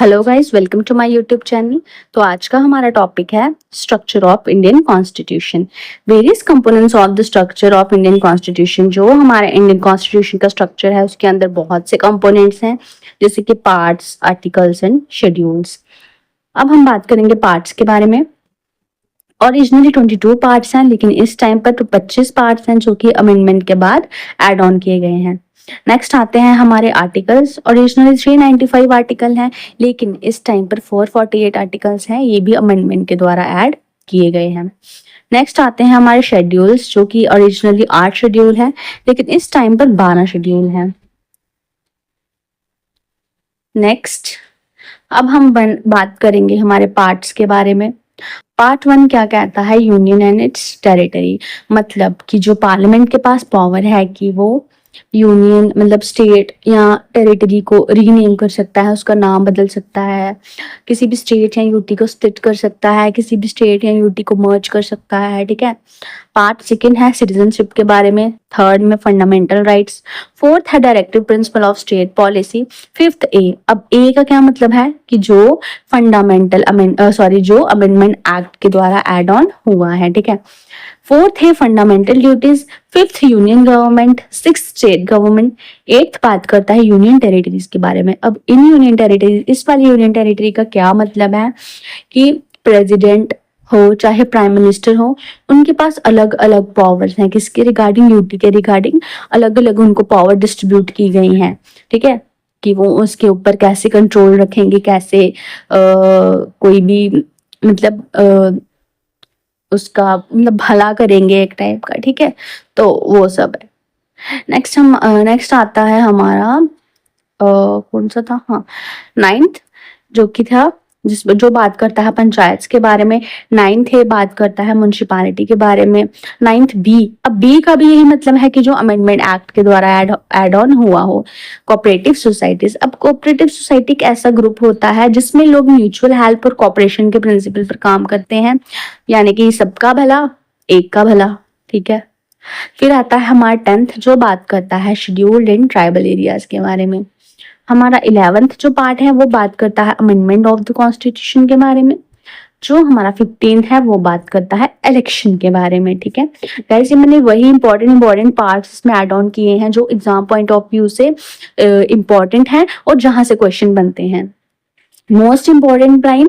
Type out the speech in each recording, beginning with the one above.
Hello guys, welcome to my YouTube channel. तो आज का हमारा टॉपिक है structure of Indian constitution. Various components of the structure of Indian constitution. जो हमारा इंडियन कॉन्स्टिट्यूशन का स्ट्रक्चर है उसके अंदर बहुत से कंपोनेंट्स हैं, जैसे कि पार्ट्स, आर्टिकल्स एंड शेड्यूल्स। अब हम बात करेंगे पार्ट्स के बारे में। ओरिजिनली 22 पार्ट्स हैं, लेकिन इस टाइम पर तो 25 पार्ट्स हैं जो कि अमेंडमेंट के बाद एड ऑन किए गए हैं। नेक्स्ट आते हैं हमारे आर्टिकल्स। ओरिजिनली 395 आर्टिकल हैं, लेकिन इस टाइम पर 448 आर्टिकल्स हैं, ये भी अमेंडमेंट के द्वारा ऐड किए गए हैं। नेक्स्ट आते हैं हमारे शेड्यूल्स, जो कि ओरिजिनली 8 शेड्यूल हैं, लेकिन इस टाइम पर 12 शेड्यूल हैं। नेक्स्ट अब हम बात करेंगे हमारे पार्ट्स के बारे में। पार्ट 1 क्या कहता है? Union and it's territory. मतलब कि जो पार्लियामेंट के पास पावर है कि वो यूनियन मतलब स्टेट या टेरिटरी को रीनेम कर सकता है, उसका नाम बदल सकता है, किसी भी स्टेट या यूटी को स्प्लिट कर सकता है, किसी भी स्टेट या यूटी को मर्ज कर सकता है। ठीक है। पार्ट सेकंड है सिटीजनशिप के बारे में। थर्ड में फंडामेंटल राइट्स। फोर्थ है directive principle of state policy. Fifth A. अब ए का क्या मतलब है कि जो जो अमेंडमेंट एक्ट के द्वारा एड ऑन हुआ है। ठीक है। फोर्थ है fundamental duties. Fifth union government. Six state government. Eighth बात करता है यूनियन टेरिटरीज के बारे में। अब इन यूनियन टेरिटरीज, इस वाली यूनियन टेरिटरी का क्या मतलब है कि प्रेसिडेंट हो चाहे प्राइम मिनिस्टर हो, उनके पास अलग अलग पावर्स हैं। किसके रिगार्डिंग? यूटी के रिगार्डिंग अलग अलग उनको पावर डिस्ट्रीब्यूट की गई हैं। ठीक है। कि वो उसके ऊपर कैसे कंट्रोल रखेंगे, कैसे कोई भी मतलब उसका मतलब भला करेंगे एक टाइप का। ठीक है। तो वो सब है। नेक्स्ट आता है हमारा कौन सा था? हाँ, नाइन्थ, जो कि था जो बात करता है पंचायत के बारे में। नाइन्थ है बात करता है म्युनिसिपालिटी के बारे में। Ninth B. अब बी का भी यही मतलब है कि जो अमेंडमेंट एक्ट के द्वारा एड ऑन हुआ हो। Cooperative societies. अब कोऑपरेटिव सोसाइटी एक ऐसा ग्रुप होता है जिसमें लोग म्यूचुअल हेल्प और कोऑपरेशन के प्रिंसिपल पर काम करते हैं, यानी कि सबका भला एक का भला। ठीक है। फिर आता है हमारा 10th, जो बात करता है शेड्यूल्ड एंड ट्राइबल एरियाज के बारे में। हमारा 11th जो पार्ट है वो बात करता है अमेंडमेंट ऑफ द कॉन्स्टिट्यूशन के बारे में। जो हमारा 15th है वो बात करता है इलेक्शन के बारे में। ठीक है। गाइस, ये मैंने वही इंपॉर्टेंट पार्ट्स इसमें ऐड ऑन किए हैं जो एग्जाम पॉइंट ऑफ व्यू से इंपॉर्टेंट हैं और जहां से क्वेश्चन बनते हैं। Most important prime,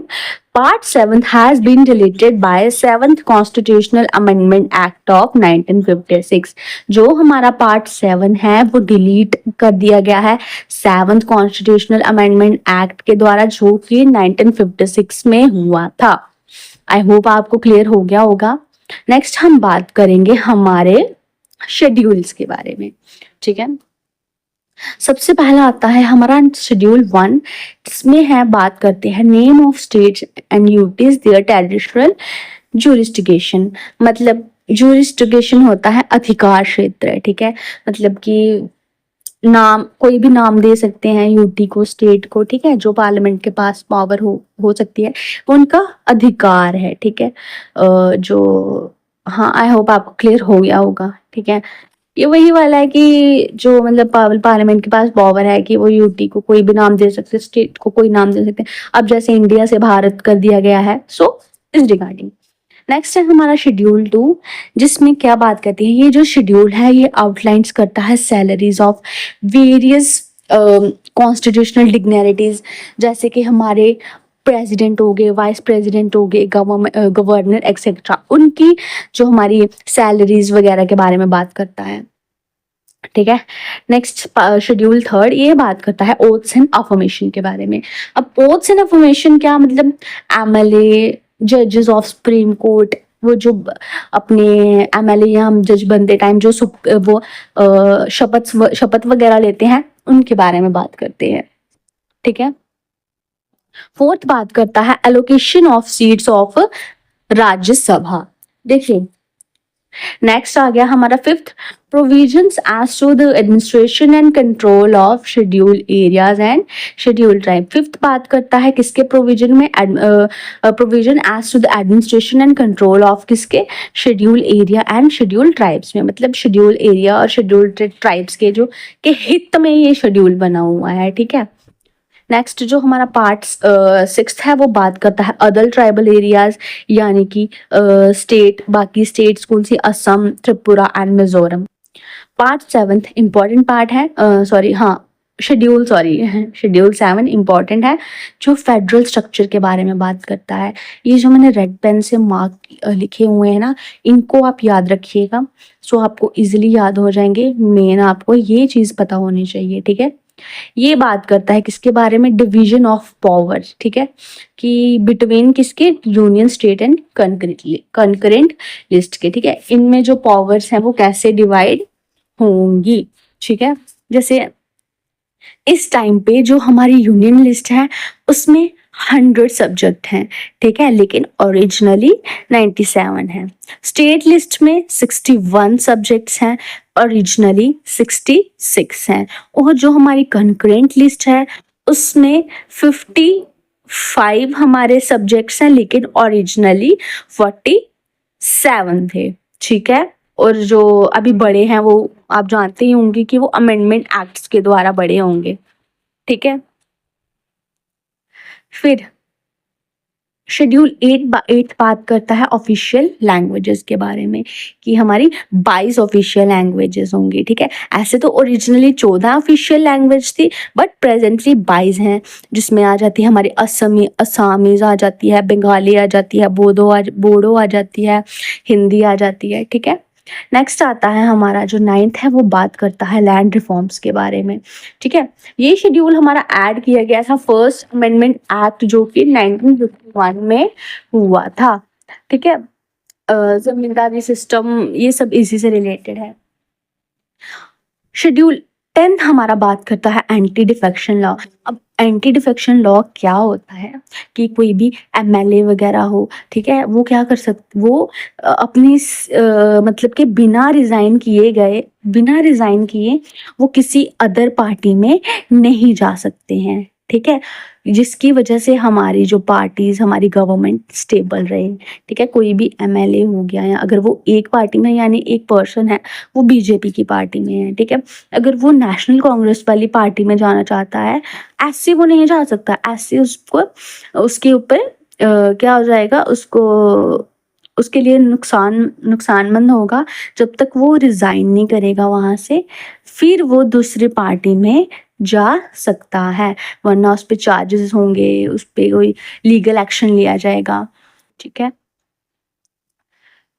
Part 7 has been deleted by 7th Constitutional Amendment Act of 1956। जो हमारा पार्ट 7 है वो डिलीट कर दिया गया है 7th Constitutional Amendment Act के द्वारा, जो कि 1956 में हुआ था। आई होप आपको क्लियर हो गया होगा। नेक्स्ट हम बात करेंगे हमारे शेड्यूल्स के बारे में। ठीक है। सबसे पहला आता है हमारा शेड्यूल 1, जिसमें है बात करते हैं name of states and UTs their territorial jurisdiction. मतलब जुरिस्डिक्शन होता है अधिकार क्षेत्र। ठीक है। मतलब कि नाम, कोई भी नाम दे सकते हैं यूटी को, स्टेट को। ठीक है। जो पार्लियामेंट के पास पावर हो सकती है, वो उनका अधिकार है। ठीक है। जो हाँ, आई होप आपको क्लियर हो गया होगा। ठीक है। ये वही वाला है कि जो मतलब पार्लियामेंट के पास पावर है कि वो यूटी को कोई भी नाम दे सकते, स्टेट को कोई नाम दे सकते हैं। अब जैसे इंडिया से भारत कर दिया गया है, सो इस रिगार्डिंग। नेक्स्ट है हमारा शेड्यूल 2, जिसमें क्या बात करती है? ये जो शेड्यूल है ये आउटलाइंस करता है salaries of various constitutional dignities, जैसे कि हमारे प्रेसिडेंट हो गए, वाइस प्रेसिडेंट हो गए, गवर्नर एक्सेट्रा, उनकी जो हमारी सैलरीज वगैरह के बारे में बात करता है। ठीक है। नेक्स्ट शेड्यूल 3 ये बात करता है ओथ्स एंड अफर्मेशन के बारे में। अब ओथ्स एंड अफर्मेशन क्या मतलब? एमएलए, जजेस ऑफ सुप्रीम कोर्ट, वो जो अपने एमएलए या हम जज बनते टाइम जो वो शपथ वगैरह लेते हैं, उनके बारे में बात करते हैं। ठीक है। फोर्थ बात करता है allocation of seats of Rajya Sabha. देखिए, नेक्स्ट आ गया हमारा 5th, provisions as to the administration and control of schedule areas and schedule tribe. 5th बात करता है किसके प्रोविजन में? Provision as to the administration and control of किसके? Schedule area and schedule tribes में। मतलब शेड्यूल एरिया और schedule tribes के जो के हित में ये शेड्यूल बना हुआ है। ठीक है। नेक्स्ट जो हमारा पार्ट 6 है वो बात करता है अदर ट्राइबल एरियाज, यानी कि स्टेट, बाकी स्टेट्स कौन सी, Assam, Tripura and Mizoram. Part 7 important part है, सॉरी हाँ शेड्यूल, शेड्यूल 7 इंपॉर्टेंट है, जो फेडरल स्ट्रक्चर के बारे में बात करता है। ये जो मैंने रेड पेन से मार्क लिखे हुए हैं ना, इनको आप याद रखिएगा, सो आपको इजीली याद हो जाएंगे। मेन आपको ये चीज़ पता होनी चाहिए, ठीक है। ये बात करता है किसके बारे में, डिवीजन ऑफ पावर, ठीक है, कि बिटवीन किसके, union state and concurrent list के, ठीक है। इनमें जो पावर्स हैं वो कैसे डिवाइड होंगी, ठीक है। जैसे इस टाइम पे जो हमारी यूनियन लिस्ट है उसमें 100 सब्जेक्ट हैं, ठीक है, लेकिन ओरिजिनली 97 है। स्टेट लिस्ट में 61 सब्जेक्ट्स हैं, ओरिजिनली 66 हैं। और जो हमारी कंकरेंट लिस्ट है उसमें 55 हमारे सब्जेक्ट्स हैं, लेकिन ओरिजिनली 47 थे, ठीक है। और जो अभी बड़े हैं वो आप जानते ही होंगे कि वो अमेंडमेंट एक्ट्स के द्वारा बड़े होंगे, ठीक है। फिर शेड्यूल 8 बात करता है ऑफिशियल लैंग्वेजेस के बारे में, कि हमारी 22 ऑफिशियल लैंग्वेजेस होंगी, ठीक है। ऐसे तो ओरिजिनली 14 ऑफिशियल लैंग्वेज थी, बट प्रेजेंटली 22 हैं, जिसमें आ जाती है हमारी असामीज आ जाती है, बंगाली आ जाती है, बोडो आ जाती है, हिंदी आ जाती है, ठीक है। नेक्स्ट आता है हमारा जो 9th है, वो बात करता है लैंड रिफॉर्म्स के बारे में, ठीक है। ये शेड्यूल हमारा ऐड किया गया था फर्स्ट अमेंडमेंट एक्ट जो कि 1951 में हुआ था, ठीक है। जमींदारी सिस्टम ये सब इसी से रिलेटेड है। शेड्यूल 10 हमारा बात करता है एंटी डिफेक्शन लॉ। अब एंटी डिफेक्शन लॉ क्या होता है कि कोई भी एमएलए वगैरह हो, ठीक है, वो क्या कर सकते, वो अपनी मतलब कि बिना रिजाइन किए वो किसी अदर पार्टी में नहीं जा सकते हैं, ठीक है, जिसकी वजह से हमारी जो पार्टीज, हमारी गवर्नमेंट स्टेबल रहे, ठीक है। कोई भी एमएलए हो गया, या अगर वो एक पार्टी में, यानी एक पर्सन है वो बीजेपी की पार्टी में है, ठीक है, अगर वो नेशनल कांग्रेस वाली पार्टी में जाना चाहता है, ऐसे वो नहीं जा सकता। ऐसे उसको उसके ऊपर क्या हो जाएगा, उसको उसके लिए नुकसानमंद होगा जब तक वो रिजाइन नहीं करेगा वहां से, फिर वो दूसरी पार्टी में जा सकता है, वरना उस पर चार्जेस होंगे, उस पर कोई लीगल एक्शन लिया जाएगा, ठीक है।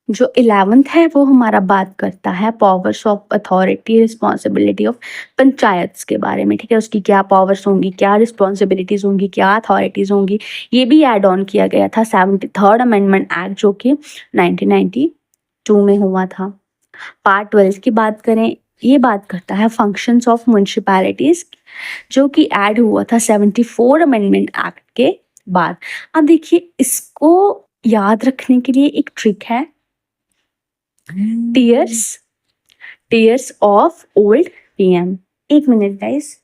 जो 11th है वो हमारा बात करता है powers of authority, responsibility of panchayats के बारे में, ठीक है। उसकी क्या पावर्स होंगी, क्या रिस्पॉन्सिबिलिटीज होंगी, क्या अथॉरिटीज होंगी, ये भी ऐड ऑन किया गया था 73rd अमेंडमेंट एक्ट जो कि 1992 में हुआ था। पार्ट 12 की बात करें, ये बात करता है फंक्शंस ऑफ म्युनिसिपैलिटीज, जो कि ऐड हुआ था 74 अमेंडमेंट एक्ट के बाद। अब देखिए, इसको याद रखने के लिए एक ट्रिक है, टीयर्स ऑफ ओल्ड पीएम। एक minute guys,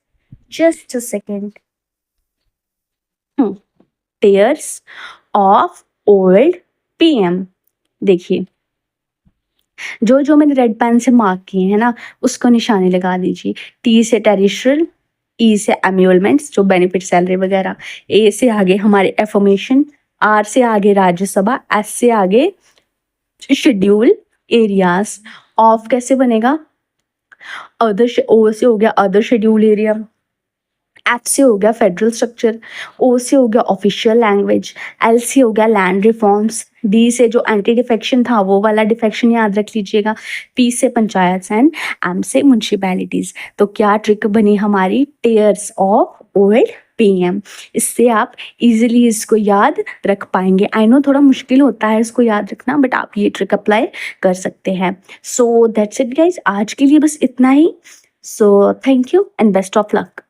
just a second. Tears of old PM, देखिए जो जो मैंने रेड पेन से मार्क किए हैं ना, उसको निशाने लगा दीजिए। टी से टेरिटोरियल, ई से एम्यूलमेंट्स जो बेनिफिट सैलरी वगैरह, ए से आगे हमारे एफर्मेशन, आर से आगे राज्यसभा, एस से आगे शेड्यूल एरियाज, ऑफ कैसे बनेगा, अदर, ओ से हो गया अदर शेड्यूल एरिया, एफ से हो गया फेडरल स्ट्रक्चर, ओ से हो गया ऑफिशियल लैंग्वेज, एल से हो गया लैंड रिफॉर्म्स, डी से जो एंटी डिफेक्शन था वो वाला डिफेक्शन याद रख लीजिएगा, पी से पंचायत एंड एम से म्युनिसिपैलिटीज। तो क्या ट्रिक बनी हमारी, टीयर्स ऑफ ओल्ड पीएम। इससे आप इजीली इसको याद रख पाएंगे। आई नो थोड़ा मुश्किल होता है इसको याद रखना, बट आप ये ट्रिक अप्लाई कर सकते हैं। सो दैट्स इट गाइज, आज के लिए बस इतना ही। So thank you and best of luck.